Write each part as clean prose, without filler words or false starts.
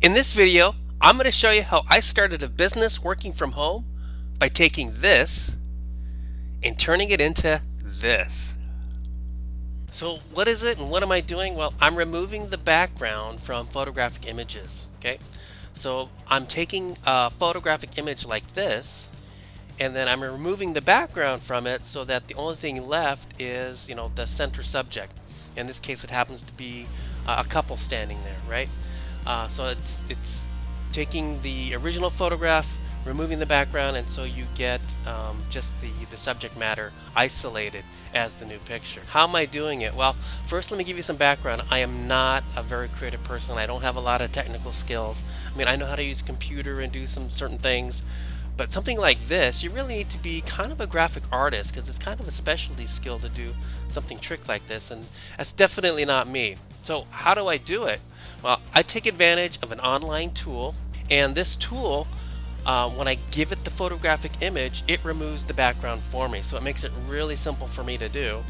In this video, I'm going to show you how I started a business working from home by taking this and turning it into this. So what is it and what am I doing? Well, I'm removing the background from photographic images. Okay, so I'm taking a photographic image like this, and then I'm removing the background from it so that the only thing left is, the center subject. In this case, it happens to be a couple standing there, right? So it's taking the original photograph, removing the background, and so you get just the subject matter isolated as the new picture. How am I doing it? Well, first let me give you some background. I am not a very creative person. I don't have a lot of technical skills. I mean, I know how to use a computer and do some certain things, but something like this, you really need to be kind of a graphic artist because it's kind of a specialty skill to do something trick like this, and that's definitely not me. So how do I do it? Well, I take advantage of an online tool, and this tool, when I give it the photographic image, it removes the background for me. So it makes it really simple for me to do.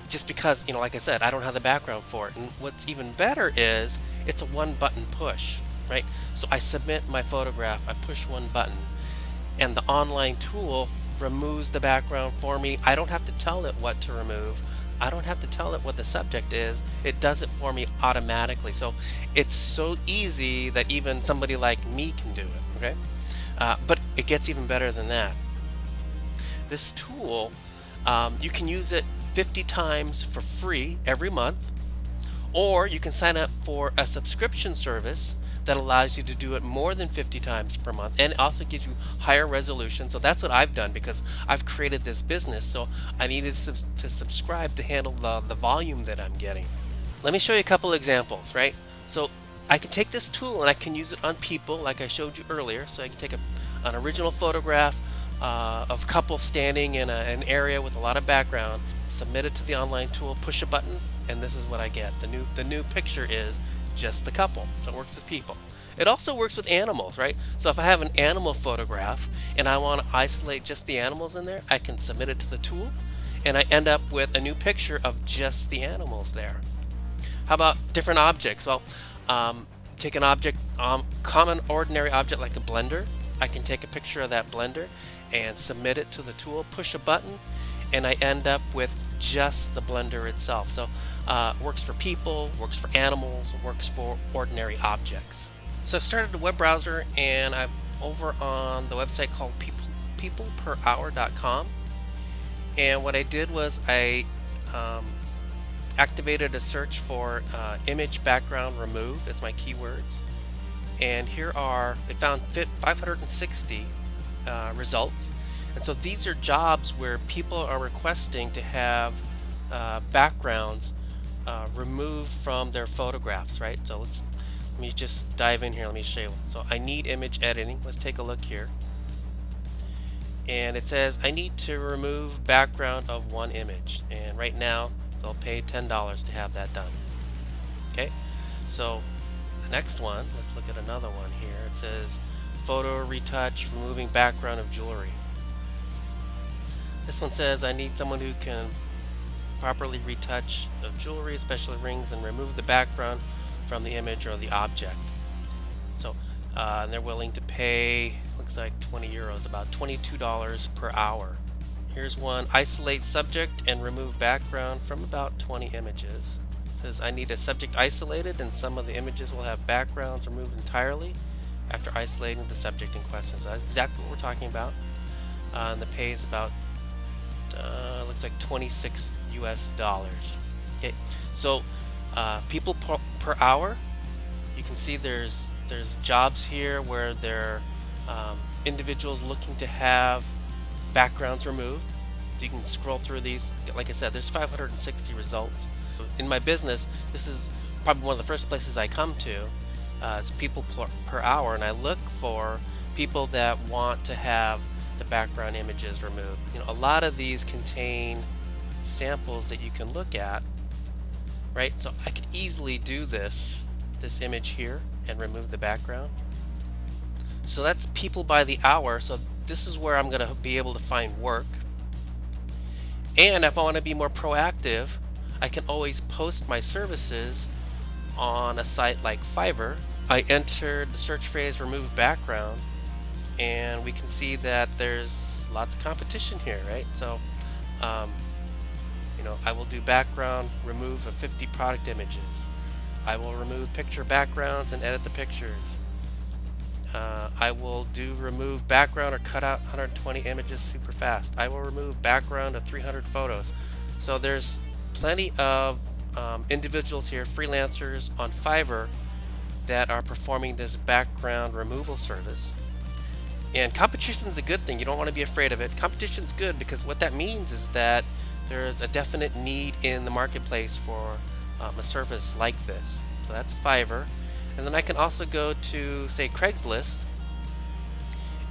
Just because, like I said, I don't have the background for it. And what's even better is it's a one button push, right? So I submit my photograph, I push one button, and the online tool removes the background for me. I don't have to tell it what to remove. I don't have to tell it what the subject is. It does it for me automatically. So it's so easy that even somebody like me can do it, okay? But it gets even better than that. This tool, you can use it 50 times for free every month, or you can sign up for a subscription service that allows you to do it more than 50 times per month, and it also gives you higher resolution. So that's what I've done because I've created this business, so I needed to subscribe to handle the volume that I'm getting. Let me show you a couple examples, right? So I can take this tool and I can use it on people like I showed you earlier. So I can take an original photograph of a couple standing in an area with a lot of background, submit it to the online tool, push a button, and this is what I get. The new picture is just the couple. So it works with people. It also works with animals, right? So if I have an animal photograph and I want to isolate just the animals in there, I can submit it to the tool and I end up with a new picture of just the animals there. How about different objects? Well, take an object, common ordinary object like a blender. I can take a picture of that blender and submit it to the tool, push a button, and I end up with just the blender itself. So works for people, works for animals, works for ordinary objects. So I've started a web browser and I'm over on the website called peopleperhour.com, and what I did was I activated a search for image background remove as my keywords, and it found 560 results. And so these are jobs where people are requesting to have backgrounds removed from their photographs, right? So let me just dive in here. Let me show you. So I need image editing. Let's take a look here. And it says I need to remove background of one image. And right now they'll pay $10 to have that done. Okay. So the next one, let's look at another one here. It says photo retouch, removing background of jewelry. This one says I need someone who can properly retouch of jewelry, especially rings, and remove the background from the image or the object. So and they're willing to pay, looks like 20 euros, about $22 per hour. Here's one, isolate subject and remove background from about 20 images. It says I need a subject isolated and some of the images will have backgrounds removed entirely after isolating the subject in question. So that's exactly what we're talking about. And the pay is about looks like $26 US. Okay, so people per hour, you can see there's jobs here where there are individuals looking to have backgrounds removed. You can scroll through these. Like I said, there's 560 results. In my business, this is probably one of the first places I come to. It's people per hour, and I look for people that want to have the background images removed. A lot of these contain samples that you can look at, right? So I could easily do this image here and remove the background. So that's people by the hour. So this is where I'm going to be able to find work. And if I want to be more proactive, I can always post my services on a site like Fiverr, I entered the search phrase remove background, and we can see that there's lots of competition here, right? So um, I will do background remove of 50 product images. I will remove picture backgrounds and edit the pictures. I will do remove background or cut out 120 images super fast. I will remove background of 300 photos. So there's plenty of individuals here, freelancers on Fiverr, that are performing this background removal service. And competition is a good thing. You don't want to be afraid of it. Competition's good because what that means is that there's a definite need in the marketplace for a service like this. So that's Fiverr. And then I can also go to, say, Craigslist,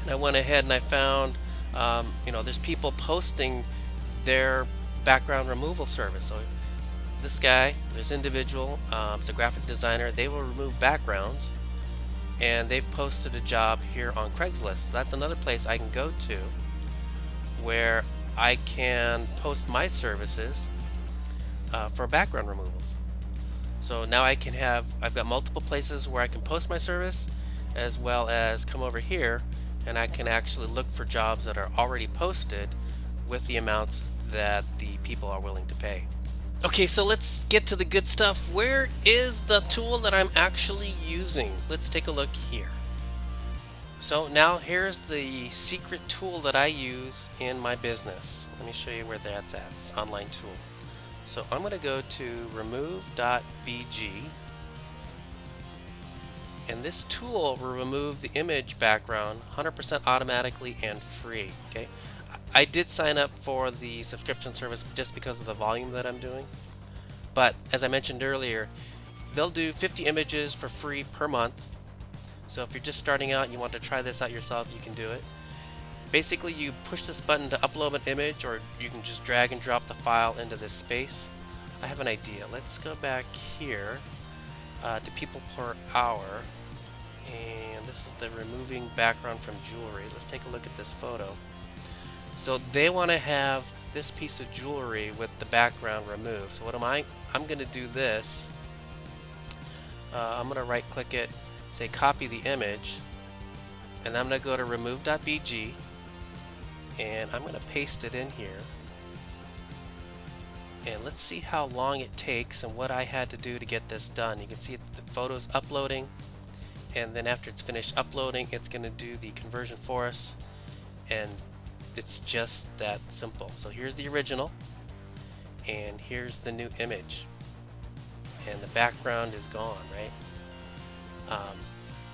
and I went ahead and I found there's people posting their background removal service. So this guy, this individual, is a graphic designer. They will remove backgrounds, and they've posted a job here on Craigslist. So that's another place I can go to where I can post my services for background removals. So now I've got multiple places where I can post my service, as well as come over here and I can actually look for jobs that are already posted with the amounts that the people are willing to pay. Okay, so let's get to the good stuff. Where is the tool that I'm actually using? Let's take a look here. So now here's the secret tool that I use in my business. Let me show you where that's at. It's an online tool. So I'm going to go to remove.bg, and this tool will remove the image background 100% automatically and free. Okay, I did sign up for the subscription service just because of the volume that I'm doing, but as I mentioned earlier, they'll do 50 images for free per month. So if you're just starting out and you want to try this out yourself, you can do it. Basically, you push this button to upload an image, or you can just drag and drop the file into this space. I have an idea. Let's go back here to people per hour, and this is the removing background from jewelry. Let's take a look at this photo. So they want to have this piece of jewelry with the background removed. So what am I? I'm going to do this. I'm going to right click it, say copy the image, and I'm going to go to remove.bg, and I'm going to paste it in here. And let's see how long it takes and what I had to do to get this done. You can see the photo's uploading, and then after it's finished uploading, it's going to do the conversion for us, and it's just that simple. So here's the original, and here's the new image, and the background is gone, right?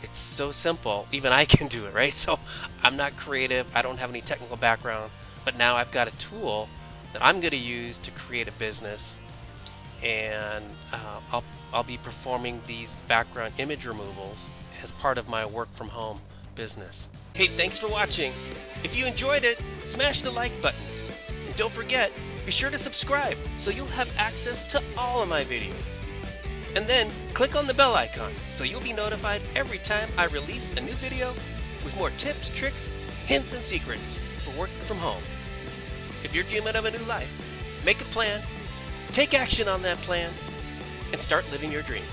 It's so simple, even I can do it, right? So I'm not creative, I don't have any technical background, but now I've got a tool that I'm going to use to create a business, and I'll be performing these background image removals as part of my work from home business. Hey, thanks for watching. If you enjoyed it, smash the like button, and don't forget, be sure to subscribe so you'll have access to all of my videos. And then click on the bell icon so you'll be notified every time I release a new video with more tips, tricks, hints, and secrets for working from home. If you're dreaming of a new life, make a plan, take action on that plan, and start living your dream.